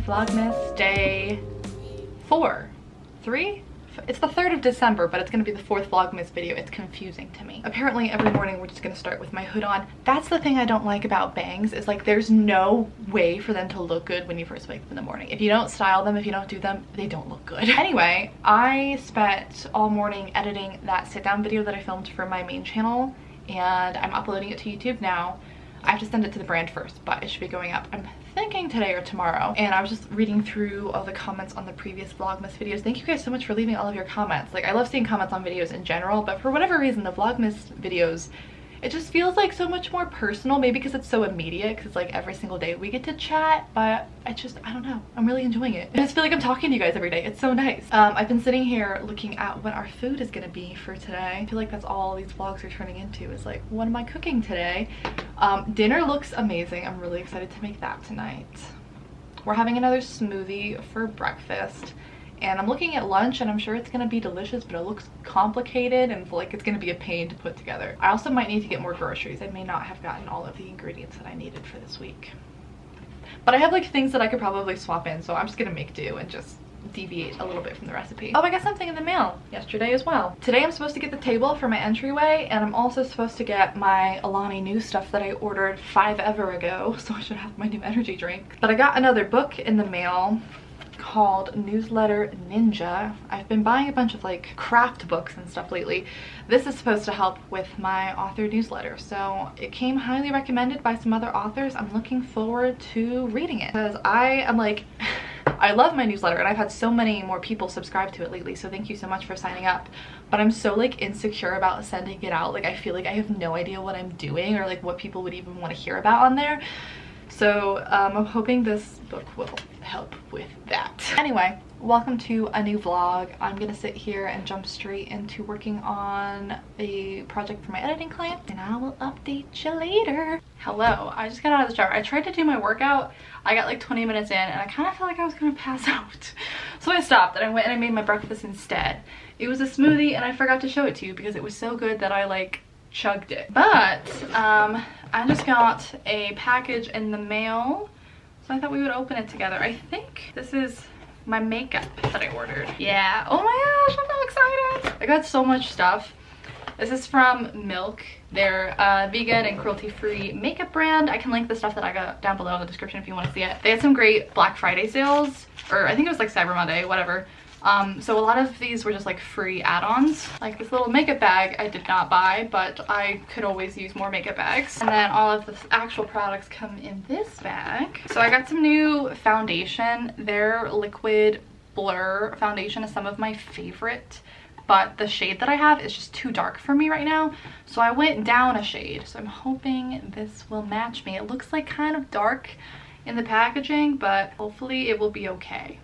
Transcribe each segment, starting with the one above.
Vlogmas day 4. 3? It's the 3rd of December, but it's gonna be the 4th Vlogmas video. It's confusing to me. Apparently every morning we're just gonna start with my hood on. That's the thing I don't like about bangs, is like there's no way for them to look good when you first wake up in the morning. If you don't style them, if you don't do them, they don't look good. Anyway, I spent all morning editing that sit down video that I filmed for my main channel, and I'm uploading it to YouTube now. I have to send it to the brand first, but it should be going up, I'm thinking today or tomorrow. And I was just reading through all the comments on the previous Vlogmas videos. Thank you guys so much for leaving all of your comments. Like, I love seeing comments on videos in general, but for whatever reason, the Vlogmas videos, it just feels like so much more personal, maybe because it's so immediate, because like every single day we get to chat, but I don't know, I'm really enjoying it. I just feel like I'm talking to you guys every day. It's so nice. I've been sitting here looking at what our food is gonna be for today. I feel like that's all these vlogs are turning into, is like, what am I cooking today? Dinner looks amazing. I'm really excited to make that tonight. We're having another smoothie for breakfast. And I'm looking at lunch, and I'm sure it's gonna be delicious, but it looks complicated and like it's gonna be a pain to put together. I also might need to get more groceries. I may not have gotten all of the ingredients that I needed for this week. But I have like things that I could probably swap in, so I'm just gonna make do and just deviate a little bit from the recipe. Oh, I got something in the mail yesterday as well. Today I'm supposed to get the table for my entryway, and I'm also supposed to get my Alani Nu stuff that I ordered 5 ever ago, so I should have my new energy drink. But I got another book in the mail called Newsletter Ninja. I've been buying a bunch of like craft books and stuff lately. This is supposed to help with my author newsletter, so it came highly recommended by some other authors. I'm looking forward to reading it because I am like I love my newsletter, and I've had so many more people subscribe to it lately, so thank you so much for signing up. But I'm so like insecure about sending it out. Like, I feel like I have no idea what I'm doing or like what people would even want to hear about on there. So I'm hoping this book will help with that. Anyway, welcome to a new vlog. I'm gonna sit here and jump straight into working on a project for my editing client, and I will update you later. Hello, I just got out of the shower. I tried to do my workout. I got like 20 minutes in, and I kind of felt like I was gonna pass out. So I stopped and I went and I made my breakfast instead. It was a smoothie, and I forgot to show it to you because it was so good that I like chugged it. But I just got a package in the mail, so I thought we would open it together. I think this is my makeup that I ordered. Yeah, oh my gosh, I'm so excited. I got so much stuff. This is from Milk. They're a vegan and cruelty-free makeup brand. I can link the stuff that I got down below in the description if you want to see it. They had some great Black Friday sales, or I think it was like Cyber Monday, whatever. So a lot of these were just like free add-ons. Like this little makeup bag I did not buy, but I could always use more makeup bags. And then all of the actual products come in this bag. So I got some new foundation. Their liquid blur foundation is some of my favorite, but the shade that I have is just too dark for me right now. So I went down a shade. So I'm hoping this will match me. It looks like kind of dark in the packaging, but hopefully it will be okay.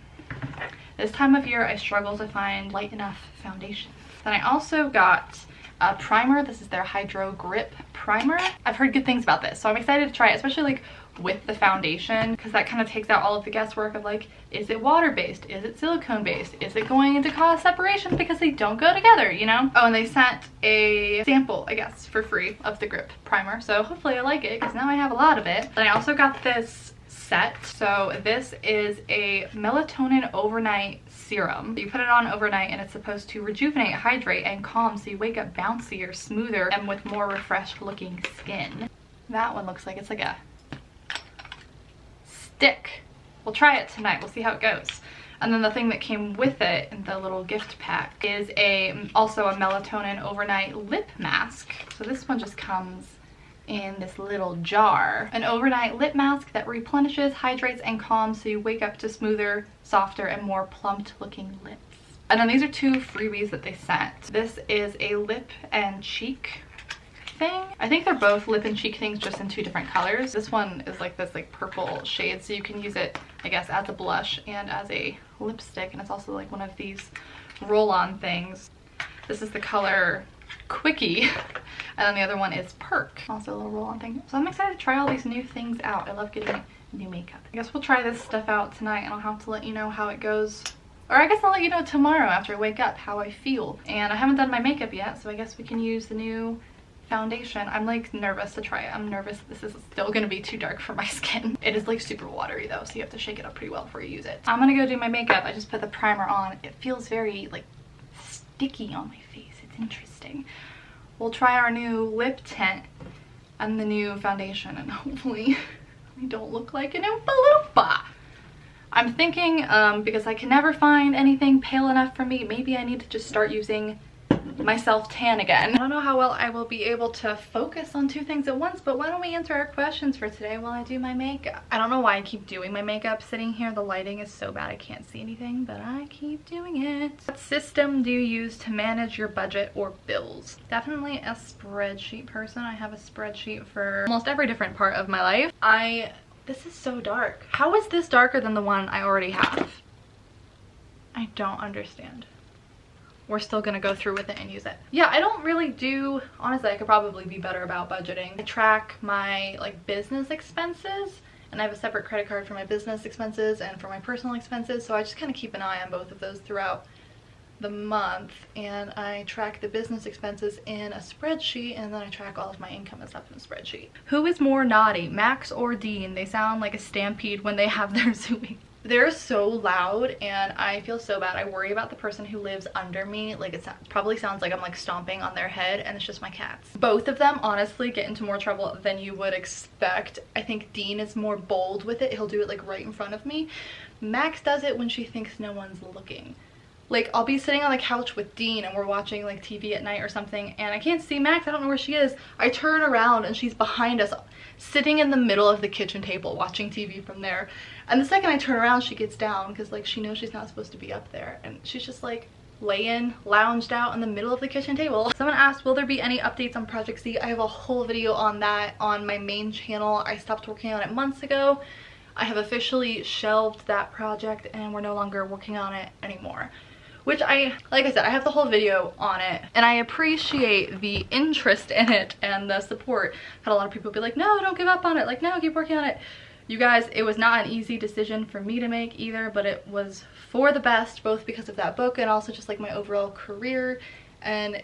This time of year, I struggle to find light enough foundation. Then I also got a primer. This is their Hydro Grip Primer. I've heard good things about this, so I'm excited to try it, especially like with the foundation, because that kind of takes out all of the guesswork of like, is it water-based? Is it silicone-based? Is it going to cause separation because they don't go together, you know? Oh, and they sent a sample, I guess, for free of the Grip Primer, so hopefully I like it, because now I have a lot of it. Then I also got this set. So this is a melatonin overnight serum. You put it on overnight, and it's supposed to rejuvenate, hydrate, and calm, so you wake up bouncier, smoother, and with more refreshed looking skin. That one looks like it's like a stick. We'll try it tonight. We'll see how it goes. And then the thing that came with it in the little gift pack is also a melatonin overnight lip mask. So this one just comes in this little jar. An overnight lip mask that replenishes, hydrates, and calms, so you wake up to smoother, softer, and more plumped looking lips. And then these are 2 freebies that they sent. This is a lip and cheek thing. I think they're both lip and cheek things, just in 2 different colors. This one is like this like purple shade, so you can use it, I guess, as a blush and as a lipstick. And it's also like one of these roll-on things. This is the color Quickie, and then the other one is Perk, also a little roll-on thing. So I'm excited to try all these new things out. I love getting new makeup. I guess we'll try this stuff out tonight, and I'll have to let you know how it goes. Or I guess I'll let you know tomorrow after I wake up how I feel. And I haven't done my makeup yet, so I guess we can use the new foundation. I'm like nervous to try it. I'm nervous this is still gonna be too dark for my skin. It is like super watery though, so you have to shake it up pretty well before you use it. I'm gonna go do my makeup. I just put the primer on. It feels very like sticky on my face. It's interesting. We'll try our new lip tint and the new foundation, and hopefully I don't look like an Oompa Loompa. I'm thinking because I can never find anything pale enough for me, maybe I need to just start using my self tan again. I don't know how well I will be able to focus on two things at once, but why don't we answer our questions for today while I do my makeup. I don't know why I keep doing my makeup sitting here. The lighting is so bad I can't see anything, but I keep doing it. What system do you use to manage your budget or bills? Definitely a spreadsheet person. I have a spreadsheet for almost every different part of my life. This is so dark. How is this darker than the one I already have? I don't understand. We're still gonna go through with it and use it. Yeah, I don't really do, honestly, I could probably be better about budgeting. I track my like business expenses, and I have a separate credit card for my business expenses and for my personal expenses, so I just kind of keep an eye on both of those throughout the month, and I track the business expenses in a spreadsheet, and then I track all of my income and stuff in a spreadsheet. Who is more naughty, Max or Dean? They sound like a stampede when they have their zooming. They're so loud and I feel so bad. I worry about the person who lives under me. Like it probably sounds like I'm like stomping on their head, and it's just my cats. Both of them honestly get into more trouble than you would expect. I think Dean is more bold with it. He'll do it like right in front of me. Max does it when she thinks no one's looking. Like I'll be sitting on the couch with Dean and we're watching like TV at night or something, and I can't see Max. I don't know where she is. I turn around and she's behind us, sitting in the middle of the kitchen table watching TV from there. And the second I turn around, she gets down because like she knows she's not supposed to be up there, and she's just like laying lounged out in the middle of the kitchen table. Someone asked, will there be any updates on Project Z? I have a whole video on that on my main channel. I stopped working on it months ago. I have officially shelved that project and we're no longer working on it anymore. Which like I said, I have the whole video on it, and I appreciate the interest in it and the support. Had a lot of people be like, no, don't give up on it, like no, keep working on it. You guys, it was not an easy decision for me to make either, but it was for the best, both because of that book and also just like my overall career, and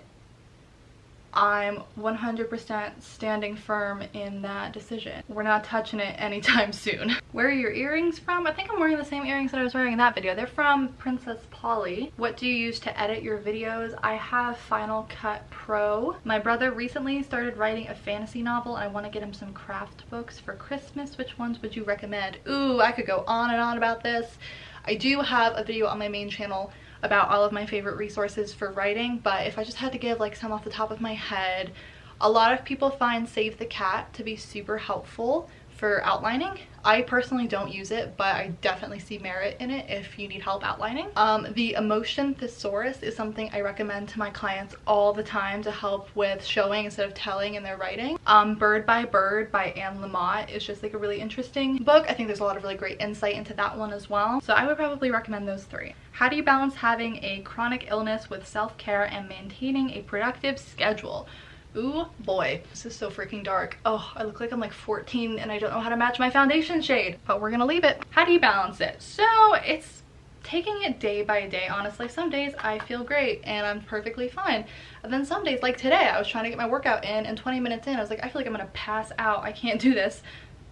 I'm 100% standing firm in that decision. We're not touching it anytime soon. Where are your earrings from? I think I'm wearing the same earrings that I was wearing in that video. They're from Princess Polly. What do you use to edit your videos? I have Final Cut Pro. My brother recently started writing a fantasy novel, and I want to get him some craft books for Christmas. Which ones would you recommend? Ooh, I could go on and on about this. I do have a video on my main channel about all of my favorite resources for writing, but if I just had to give like some off the top of my head, a lot of people find Save the Cat to be super helpful for outlining. I personally don't use it, but I definitely see merit in it if you need help outlining. The Emotion Thesaurus is something I recommend to my clients all the time to help with showing instead of telling in their writing. Bird by Bird by Anne Lamott is just like a really interesting book. I think there's a lot of really great insight into that one as well. So I would probably recommend those three. How do you balance having a chronic illness with self-care and maintaining a productive schedule? Ooh boy, this is so freaking dark. Oh, I look like I'm like 14 and I don't know how to match my foundation shade, but we're gonna leave it. How do you balance it? So it's taking it day by day, honestly. Some days I feel great and I'm perfectly fine, and then some days, like today, I was trying to get my workout in, and 20 minutes in I was like, I feel like I'm gonna pass out, I can't do this,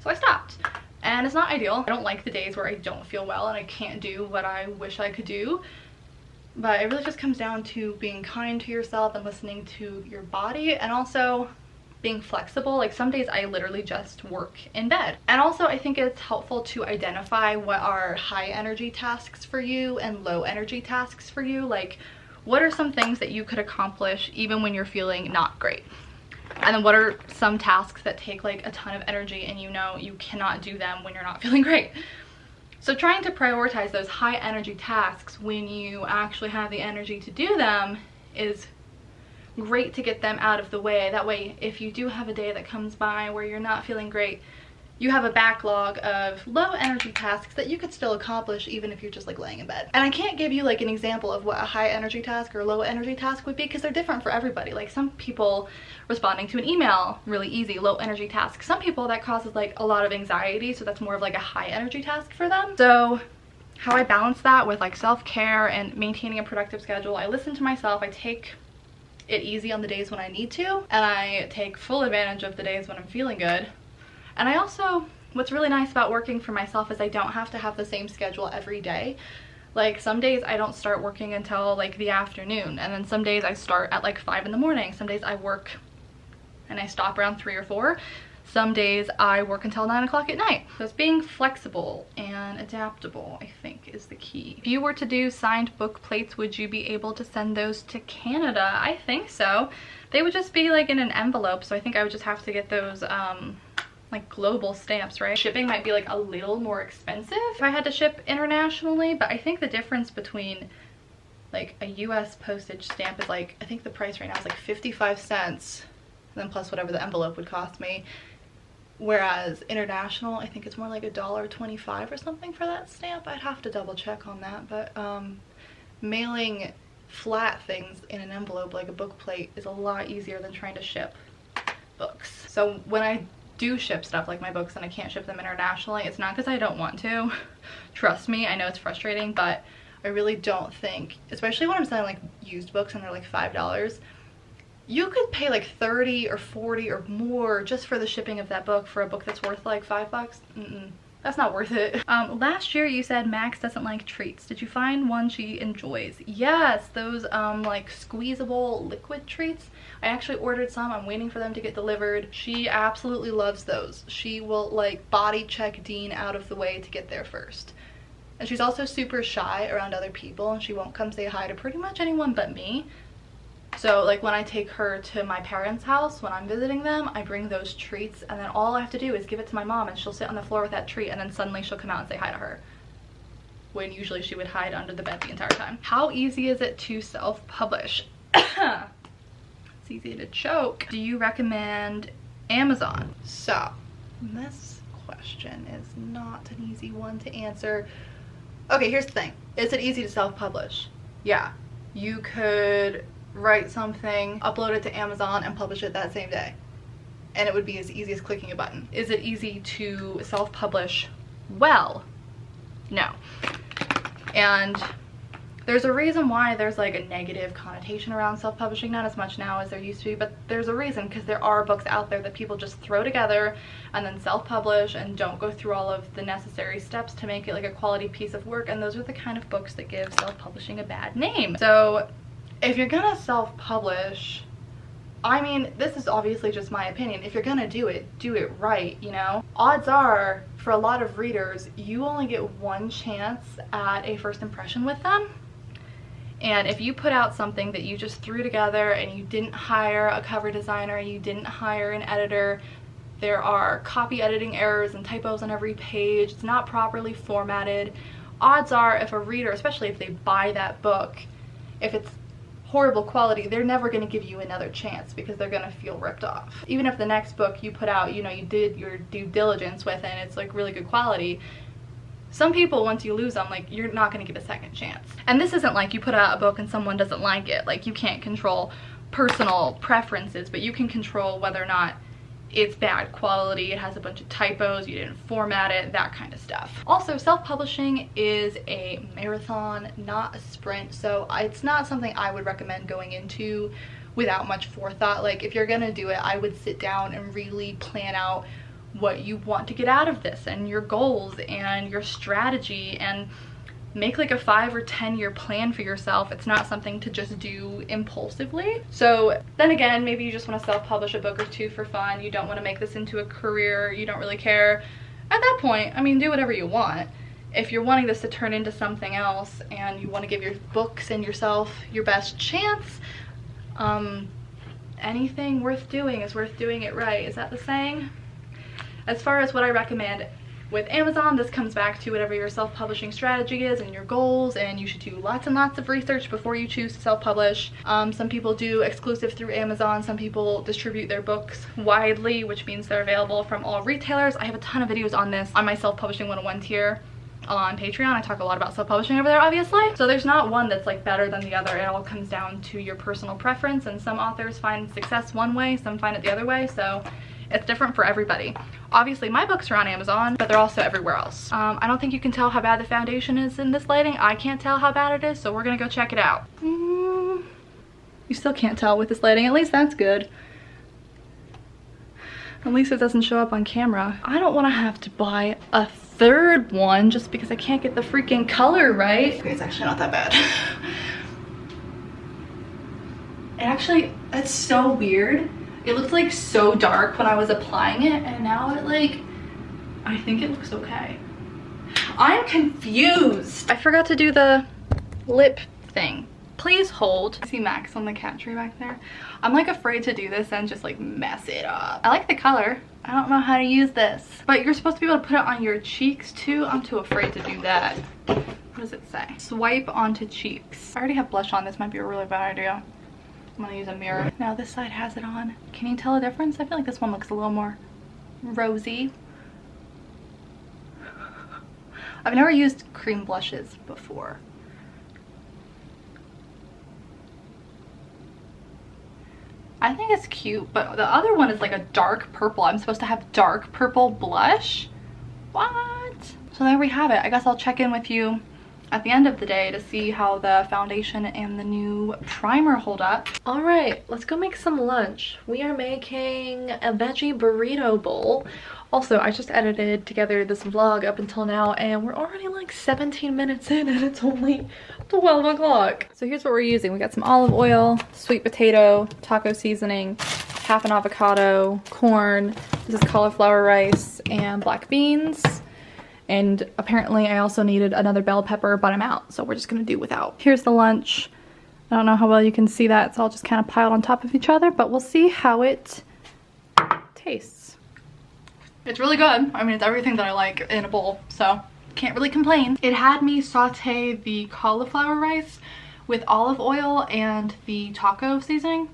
so I stopped. And it's not ideal. I don't like the days where I don't feel well and I can't do what I wish I could do. But it really just comes down to being kind to yourself and listening to your body, and also being flexible. Like some days I literally just work in bed. And also I think it's helpful to identify what are high energy tasks for you and low energy tasks for you. Like what are some things that you could accomplish even when you're feeling not great? And then what are some tasks that take like a ton of energy and you know you cannot do them when you're not feeling great? So trying to prioritize those high energy tasks when you actually have the energy to do them is great to get them out of the way. That way, if you do have a day that comes by where you're not feeling great, you have a backlog of low energy tasks that you could still accomplish even if you're just like laying in bed. And I can't give you like an example of what a high energy task or low energy task would be because they're different for everybody. Like some people, responding to an email, really easy, low energy task. Some people that causes like a lot of anxiety, so that's more of like a high energy task for them. So how I balance that with like self-care and maintaining a productive schedule, I listen to myself, I take it easy on the days when I need to, and I take full advantage of the days when I'm feeling good. And I also, what's really nice about working for myself is I don't have to have the same schedule every day. Like some days I don't start working until like the afternoon, and then some days I start at like 5 in the morning. Some days I work and I stop around 3 or 4. Some days I work until 9 o'clock at night. So it's being flexible and adaptable, I think, is the key. If you were to do signed book plates, would you be able to send those to Canada? I think so. They would just be like in an envelope, so I think I would just have to get those like global stamps, right? Shipping might be like a little more expensive if I had to ship internationally, but I think the difference between like a US postage stamp is like, I think the price right now is like 55 cents, and then plus whatever the envelope would cost me. Whereas international, I think it's more like $1.25 or something for that stamp. I'd have to double check on that, but mailing flat things in an envelope like a book plate is a lot easier than trying to ship books. So when I do ship stuff like my books and I can't ship them internationally, it's not because I don't want to. Trust me, I know it's frustrating, but I really don't think, especially when I'm selling like used books and they're like $5, you could pay like 30 or 40 or more just for the shipping of that book for a book that's worth like $5. That's not worth it. Last year you said Max doesn't like treats. Did you find one she enjoys? Yes, those like squeezable liquid treats. I actually ordered some. I'm waiting for them to get delivered. She absolutely loves those. She will like body check Dean out of the way to get there first. And she's also super shy around other people, and she won't come say hi to pretty much anyone but me. So like when I take her to my parents' house, when I'm visiting them, I bring those treats, and then all I have to do is give it to my mom and she'll sit on the floor with that treat, and then suddenly she'll come out and say hi to her. When usually she would hide under the bed the entire time. How easy is it to self-publish? It's easy to choke. Do you recommend Amazon? So this question is not an easy one to answer. Okay, here's the thing. Is it easy to self-publish? Yeah. You could write something, upload it to Amazon, and publish it that same day, and it would be as easy as clicking a button. Is it easy to self-publish? Well, no. And there's a reason why there's like a negative connotation around self-publishing, not as much now as there used to be, but there's a reason, because there are books out there that people just throw together and then self-publish and don't go through all of the necessary steps to make it like a quality piece of work, and those are the kind of books that give self-publishing a bad name. So if you're gonna self-publish, I mean, this is obviously just my opinion. If you're gonna do it right, you know? Odds are, for a lot of readers, you only get one chance at a first impression with them. And if you put out something that you just threw together and you didn't hire a cover designer, you didn't hire an editor, there are copy editing errors and typos on every page, it's not properly formatted, odds are if a reader, especially if they buy that book, if it's horrible quality, they're never going to give you another chance because they're going to feel ripped off. Even if the next book you put out, you know, you did your due diligence with and it's like really good quality, some people, once you lose them, like, you're not going to get a second chance. And this isn't like you put out a book and someone doesn't like it. Like, you can't control personal preferences, but you can control whether or not it's bad quality, it has a bunch of typos, you didn't format it, that kind of stuff. Also, self-publishing is a marathon, not a sprint, so it's not something I would recommend going into without much forethought. Like, if you're gonna do it, I would sit down and really plan out what you want to get out of this and your goals and your strategy, and make like a 5 or 10 year plan for yourself. It's not something to just do impulsively. So then again, maybe you just want to self-publish a book or two for fun. You don't want to make this into a career. You don't really care. At that point, I mean, do whatever you want. If you're wanting this to turn into something else and you want to give your books and yourself your best chance, anything worth doing is worth doing it right. Is that the saying? As far as what I recommend with Amazon, this comes back to whatever your self-publishing strategy is and your goals, and you should do lots and lots of research before you choose to self-publish. Some people do exclusive through Amazon, some people distribute their books widely, which means they're available from all retailers. I have a ton of videos on this on my self-publishing 101 tier on Patreon. I talk a lot about self-publishing over there, obviously. So there's not one that's like better than the other. It all comes down to your personal preference, and some authors find success one way, some find it the other way, so it's different for everybody. Obviously, my books are on Amazon, but they're also everywhere else. I don't think you can tell how bad the foundation is in this lighting. I can't tell how bad it is, so we're gonna go check it out. You still can't tell with this lighting. At least that's good. At least it doesn't show up on camera. I don't want to have to buy a third one just because I can't get the freaking color right. Okay, it's actually not that bad. It's so weird. It looked like so dark when I was applying it, and now it like, I think it looks okay. I'm confused. I forgot to do the lip thing. Please hold. See Max on the cat tree back there? I'm like afraid to do this and just like mess it up. I like the color. I don't know how to use this. But you're supposed to be able to put it on your cheeks too. I'm too afraid to do that. What does it say? Swipe onto cheeks. I already have blush on. This might be a really bad idea. I'm gonna use a mirror. Now this side has it on. Can you tell a difference? I feel like this one looks a little more rosy. I've never used cream blushes before. I think it's cute, but the other one is like a dark purple. I'm supposed to have dark purple blush? What? So there we have it. I guess I'll check in with you at the end of the day to see how the foundation and the new primer hold up. All right, let's go make some lunch. We are making a veggie burrito bowl. Also, I just edited together this vlog up until now, and we're already like 17 minutes in and it's only 12 o'clock. So here's what we're using. We got some olive oil, sweet potato, taco seasoning, half an avocado, corn, this is cauliflower rice, and black beans. And apparently I also needed another bell pepper, but I'm out, so we're just gonna do without. Here's the lunch. I don't know how well you can see that. It's all just kind of piled on top of each other, but we'll see how it tastes. It's really good. I mean, it's everything that I like in a bowl, so can't really complain. It had me saute the cauliflower rice with olive oil and the taco seasoning.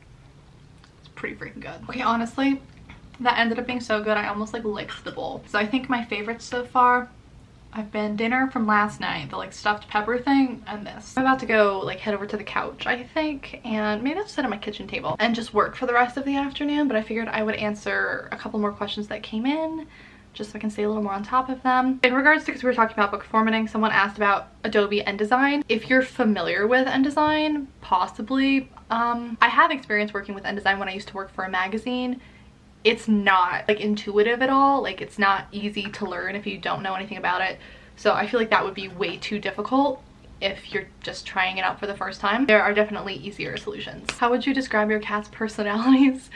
It's pretty freaking good. Okay, honestly, that ended up being so good I almost like licked the bowl. So I think my favorites so far have been dinner from last night, the like stuffed pepper thing, and this. I'm about to go like head over to the couch, I think, and maybe I'll sit at my kitchen table and just work for the rest of the afternoon, but I figured I would answer a couple more questions that came in just so I can stay a little more on top of them. In regards to, because we were talking about book formatting, someone asked about Adobe InDesign. If you're familiar with InDesign, possibly. I have experience working with InDesign when I used to work for a magazine. It's not like intuitive at all. Like, it's not easy to learn if you don't know anything about it. So I feel like that would be way too difficult if you're just trying it out for the first time. There are definitely easier solutions. How would you describe your cat's personalities?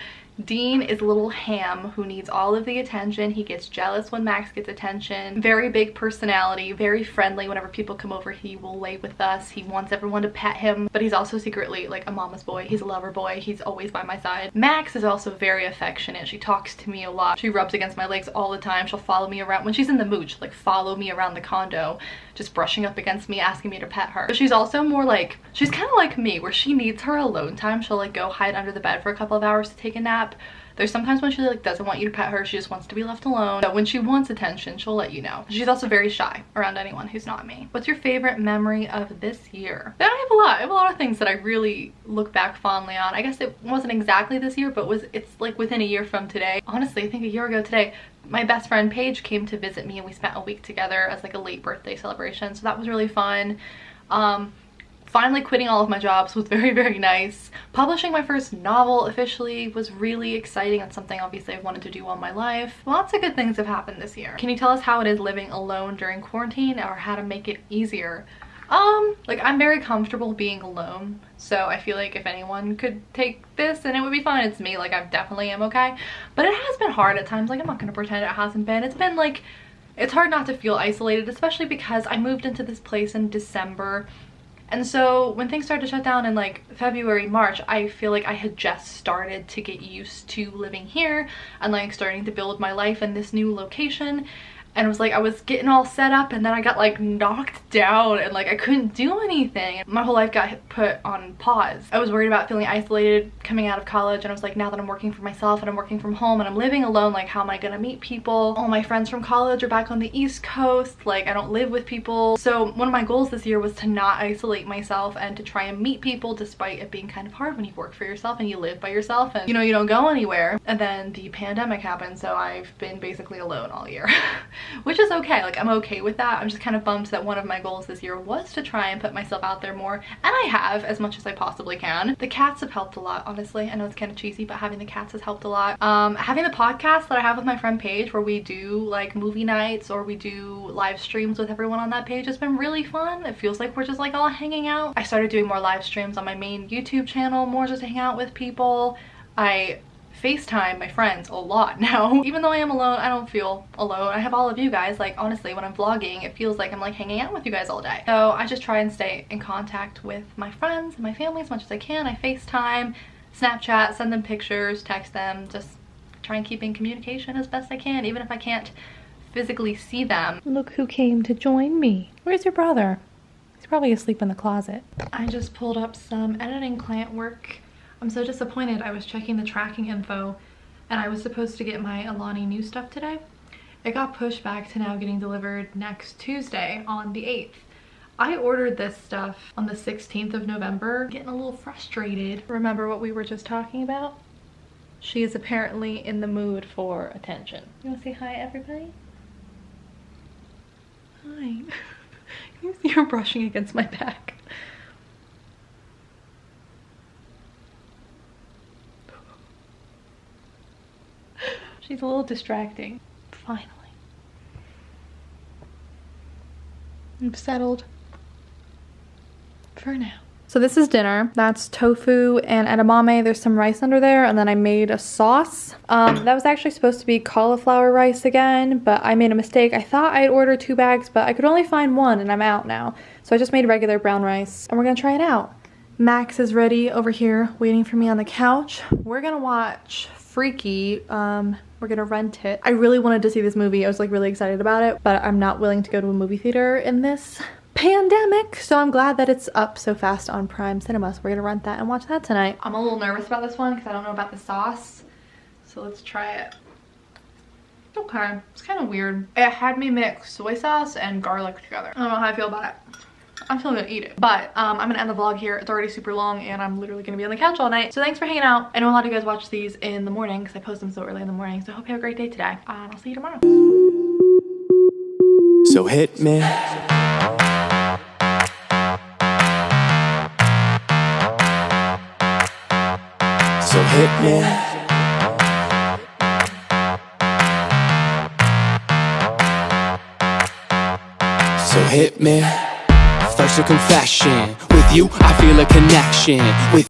Dean is a little ham who needs all of the attention. He gets jealous when Max gets attention. Very big personality, very friendly. Whenever people come over, he will lay with us. He wants everyone to pet him, but he's also secretly like a mama's boy. He's a lover boy. He's always by my side. Max is also very affectionate. She talks to me a lot. She rubs against my legs all the time. She'll follow me around. When she's in the mood, she'll like follow me around the condo, just brushing up against me, asking me to pet her. But she's also more like, she's kind of like me, where she needs her alone time. She'll like go hide under the bed for a couple of hours to take a nap. There's sometimes when she like doesn't want you to pet her, she just wants to be left alone. But when she wants attention, she'll let you know. She's also very shy around anyone who's not me. What's your favorite memory of this year? I have a lot. I have a lot of things that I really look back fondly on. I guess it wasn't exactly this year, but it's like within a year from today. Honestly, I think a year ago today, my best friend Paige came to visit me and we spent a week together as like a late birthday celebration. So that was really fun. Finally quitting all of my jobs was very, very nice. Publishing my first novel officially was really exciting. That's something obviously I've wanted to do all my life. Lots of good things have happened this year. Can you tell us how it is living alone during quarantine, or how to make it easier? Like, I'm very comfortable being alone, so I feel like if anyone could take this and it would be fine, it's me. Like, I definitely am okay. But it has been hard at times. Like, I'm not gonna pretend it hasn't been. It's been like, it's hard not to feel isolated, especially because I moved into this place in December. And so when things started to shut down in like February, March, I feel like I had just started to get used to living here and like starting to build my life in this new location. And it was like I was getting all set up, and then I got like knocked down and like I couldn't do anything. My whole life got put on pause. I was worried about feeling isolated coming out of college, and I was like, now that I'm working for myself and I'm working from home and I'm living alone, like how am I gonna meet people? All my friends from college are back on the East Coast. Like, I don't live with people. So one of my goals this year was to not isolate myself and to try and meet people, despite it being kind of hard when you work for yourself and you live by yourself and, you know, you don't go anywhere. And then the pandemic happened, so I've been basically alone all year. which is okay. Like, I'm okay with that. I'm just kind of bummed that one of my goals this year was to try and put myself out there more, and I have, as much as I possibly can. The cats have helped a lot, honestly. I know it's kind of cheesy, but having the cats has helped a lot. Having the podcast that I have with my friend Paige, where we do like movie nights or we do live streams with everyone on that page, has been really fun. It feels like we're just like all hanging out. I started doing more live streams on my main YouTube channel, more just to hang out with people. I FaceTime my friends a lot now. Even though I am alone, I don't feel alone. I have all of you guys. Like, honestly, when I'm vlogging, it feels like I'm like hanging out with you guys all day. So I just try and stay in contact with my friends and my family as much as I can. I FaceTime, Snapchat, send them pictures, text them, just try and keep in communication as best I can, even if I can't physically see them. Look who came to join me. Where's your brother? He's probably asleep in the closet. I just pulled up some editing client work. I'm so disappointed. I was checking the tracking info and I was supposed to get my Alani new stuff today. It got pushed back to now getting delivered next Tuesday on the 8th. I ordered this stuff on the 16th of November. Getting a little frustrated. Remember what we were just talking about? She is apparently in the mood for attention. You wanna say hi, everybody? Hi. You see her brushing against my back. She's a little distracting. Finally. I'm settled for now. So this is dinner. That's tofu and edamame. There's some rice under there, and then I made a sauce. That was actually supposed to be cauliflower rice again, but I made a mistake. I thought I'd order 2 bags, but I could only find 1 and I'm out now. So I just made regular brown rice and we're gonna try it out. Max is ready over here waiting for me on the couch. We're gonna watch Freaky. We're gonna rent it. I really wanted to see this movie. I was like really excited about it, but I'm not willing to go to a movie theater in this pandemic, so I'm glad that it's up so fast on Prime Cinema. So we're gonna rent that and watch that tonight. I'm a little nervous about this one because I don't know about the sauce, so let's try it. Okay, it's kind of weird. It had me mix soy sauce and garlic together. I don't know how I feel about it. I'm still gonna eat it, but I'm gonna end the vlog here. It's already super long and I'm literally gonna be on the couch all night. So thanks for hanging out. I know a lot of you guys watch these in the morning because I post them so early in the morning. So I hope you have a great day today. I'll see you tomorrow. So hit me. So hit me. So hit me. First a confession. With you, I feel a connection. With